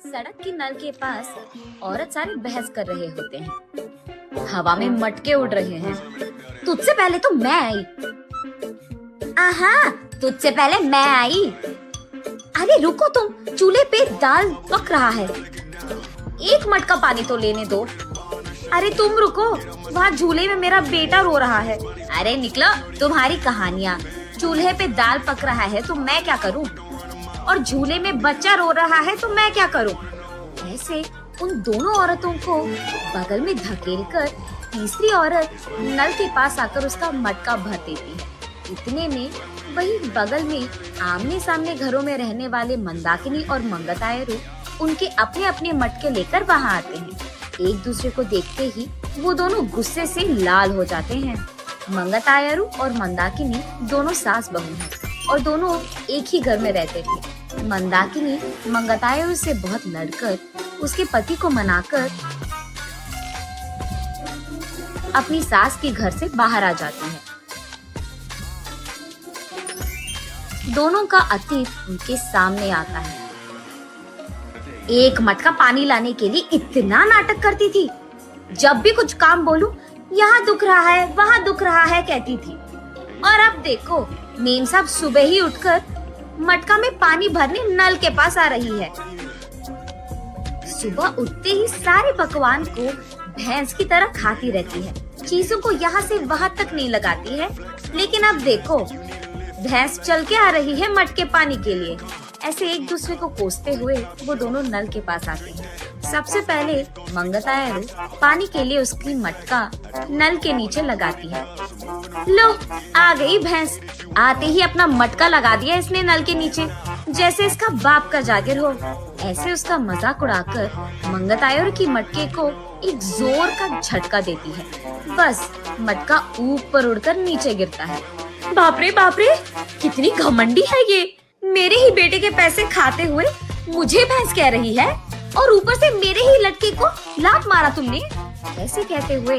सड़क के नल के पास औरत सारे बहस कर रहे होते हैं। हवा में मटके उड़ रहे हैं। तुझसे पहले तो मैं आई। आहा, तुझसे पहले मैं आई। अरे रुको तुम, चूल्हे पे दाल पक रहा है, एक मटका पानी तो लेने दो। अरे तुम रुको, वहाँ झूले में मेरा बेटा रो रहा है। अरे निकलो, तुम्हारी कहानियाँ। चूल्हे पे दाल पक रहा है तो मैं क्या करूँ, और झूले में बच्चा रो रहा है तो मैं क्या करूँ। ऐसे उन दोनों औरतों को बगल में धकेलकर तीसरी औरत नल के पास आकर उसका मटका भर देती है। इतने में वही बगल में आमने सामने घरों में रहने वाले मंदाकिनी और मंगतायरू उनके अपने अपने मटके लेकर वहाँ आते हैं। एक दूसरे को देखते ही वो दोनों गुस्से से लाल हो जाते हैं। मंगतायरू और मंदाकिनी दोनों सास बहू हैं और दोनों एक ही घर में रहते थे। मंदाकिनी मंगतायरू से बहुत लड़कर उसके पति को मनाकर अपनी सास के घर से बाहर आ जाती है। दोनों का अतीत उनके सामने आता है। एक मटका पानी लाने के लिए इतना नाटक करती थी। जब भी कुछ काम बोलूं, यहाँ दुख रहा है, वहाँ दुख रहा है कहती थी। और अब देखो, मेम साहब सुबह ही उठकर मटका में पानी भरने नल के पास आ रही है। सुबह उठते ही सारे पकवान को भैंस की तरह खाती रहती है, चीजों को यहाँ से वहाँ तक नहीं लगाती है। लेकिन अब देखो, भैंस चल के आ रही है मटके पानी के लिए। ऐसे एक दूसरे को कोसते हुए वो दोनों नल के पास आते हैं। सबसे पहले मंगतायरू पानी के लिए उसकी मटका नल के नीचे लगाती है। लो, आ गई भैंस। आते ही अपना मटका लगा दिया इसने नल के नीचे, जैसे इसका बाप का जागिर हो। ऐसे उसका मजाक उड़ाकर मंगतायरू की मटके को एक जोर का झटका देती है। बस मटका ऊपर उड़कर नीचे गिरता है। बाप रे, कितनी घमंडी है ये। मेरे ही बेटे के पैसे खाते हुए मुझे भैंस कह रही है, और ऊपर से मेरे ही लड़के को लात मारा तुमने। ऐसे कहते हुए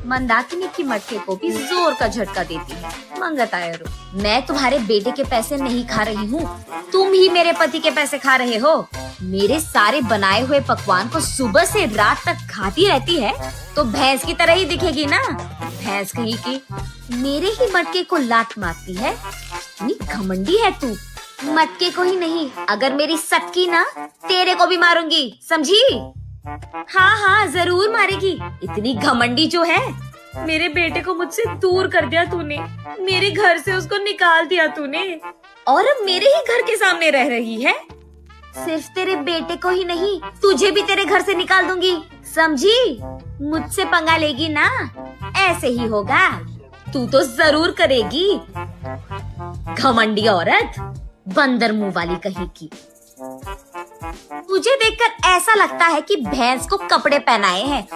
मंदाकिनी की मटके को भी जोर का झटका देती है। मंगतायरू, मैं तुम्हारे बेटे के पैसे नहीं खा रही हूँ, तुम ही मेरे पति के पैसे खा रहे हो। मेरे सारे बनाए हुए पकवान को सुबह से रात तक खाती रहती है तो भैंस की तरह ही दिखेगी ना। भैंस कहीं की मेरे ही मटके को लात मारती है। इतनी घमंडी है तू। मटके को ही नहीं, अगर मेरी सटकी ना, तेरे को भी मारूंगी, समझी? हाँ, जरूर मारेगी। इतनी घमंडी जो है। मेरे बेटे को मुझसे दूर कर दिया तूने, मेरे घर से उसको निकाल दिया तूने, और अब मेरे ही घर के सामने रह रही है। सिर्फ तेरे बेटे को ही नहीं, तुझे भी तेरे घर से निकाल दूंगी, समझी? मुझसे पंगा लेगी ना, ऐसे ही होगा। तू तो जरूर करेगी, घमंडी औरत, बंदर मुंह वाली कहीं की। तुझे देखकर ऐसा लगता है कि भैंस को कपड़े पहनाए हैं,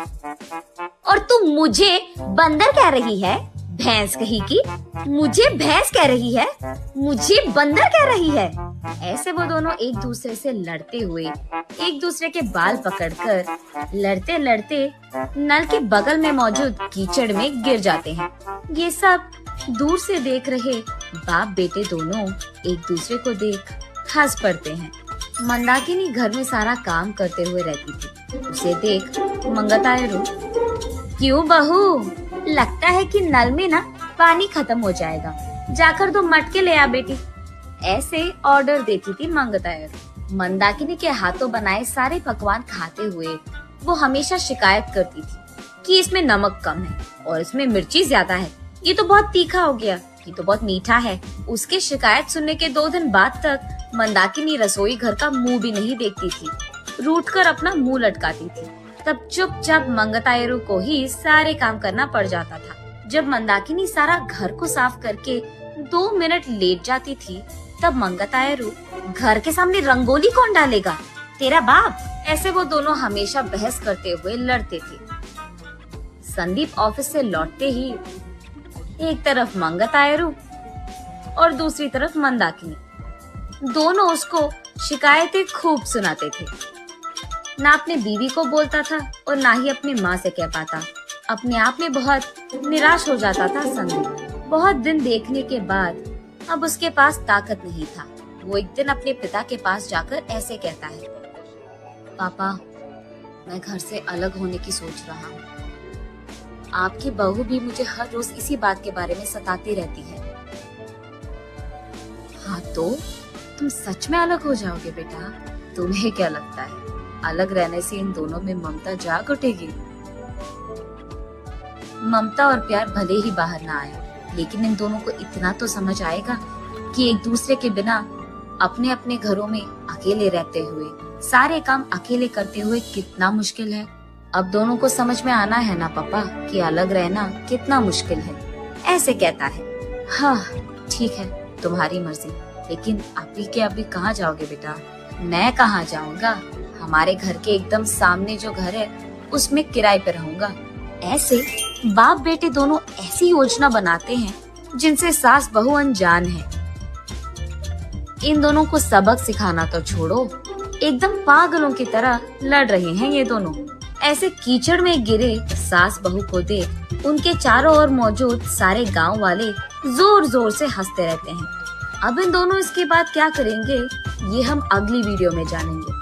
और तू मुझे बंदर कह रही है। भैंस कहीं की मुझे भैंस कह रही है, मुझे बंदर कह रही है। ऐसे वो दोनों एक दूसरे से लड़ते हुए एक दूसरे के बाल पकड़कर लड़ते लड़ते नल के बगल में मौजूद कीचड़ में गिर जाते हैं। ये सब दूर से देख रहे बाप बेटे दोनों एक दूसरे को देख हंस पड़ते हैं। मंदाकिनी घर में सारा काम करते हुए रहती थी। उसे देख मंगतायरू, क्यों बहू, लगता है कि नल में ना पानी खत्म हो जाएगा, जाकर 2 मटके ले आ बेटी। ऐसे ऑर्डर देती थी मंगतायरू। मंदाकिनी के हाथों बनाए सारे पकवान खाते हुए वो हमेशा शिकायत करती थी कि इसमें नमक कम है और इसमें मिर्ची ज्यादा है, ये तो बहुत तीखा हो गया, ये तो बहुत मीठा है। उसके शिकायत सुनने के 2 दिन बाद तक मंदाकिनी रसोई घर का मुंह भी नहीं देखती थी, रूठकर अपना मुंह लटकाती थी। तब चुपचाप मंगतायरू को ही सारे काम करना पड़ जाता था। जब मंदाकिनी सारा घर को साफ करके 2 मिनट लेट जाती थी, तब मंगतायरू, घर के सामने रंगोली कौन डालेगा, तेरा बाप। ऐसे वो दोनों हमेशा बहस करते हुए लड़ते थे। संदीप ऑफिस से लौटते ही एक तरफ मंगतायरू और दूसरी तरफ मंदाकिनी, दोनों उसको शिकायतें खूब सुनाते थे। ना अपने बीवी को बोलता था और ना ही अपनी माँ से कह पाता। अपने आप में बहुत निराश हो जाता था संदीप। बहुत दिन देखने के बाद अब उसके पास ताकत नहीं था। वो एक दिन अपने पिता के पास जाकर ऐसे कहता है, पापा, मैं घर से अलग होने की सोच रहा हूँ। आपकी बहू भी मुझे हर रोज इसी बात के बारे में सताती रहती है। हाँ तो तुम सच में अलग हो जाओगे बेटा? तुम्हें क्या लगता है अलग रहने से इन दोनों में ममता जाग उठेगी? ममता और प्यार भले ही बाहर ना आए, लेकिन इन दोनों को इतना तो समझ आएगा कि एक दूसरे के बिना अपने अपने घरों में अकेले रहते हुए सारे काम अकेले करते हुए कितना मुश्किल है। अब दोनों को समझ में आना है ना पापा कि अलग रहना कितना मुश्किल है। ऐसे कहता है। हाँ ठीक है, तुम्हारी मर्जी, लेकिन अभी के अभी कहाँ जाओगे बेटा? मैं कहाँ जाऊंगा, हमारे घर के एकदम सामने जो घर है उसमें किराए पे रहूंगा। ऐसे बाप बेटे दोनों ऐसी योजना बनाते हैं जिनसे सास बहू अनजान है। इन दोनों को सबक सिखाना तो छोड़ो, एकदम पागलों की तरह लड़ रहे हैं ये दोनों। ऐसे कीचड़ में गिरे सास बहू को देख उनके चारों ओर मौजूद सारे गांव वाले जोर जोर से हंसते रहते हैं। अब इन दोनों इसके बाद क्या करेंगे ये हम अगली वीडियो में जानेंगे।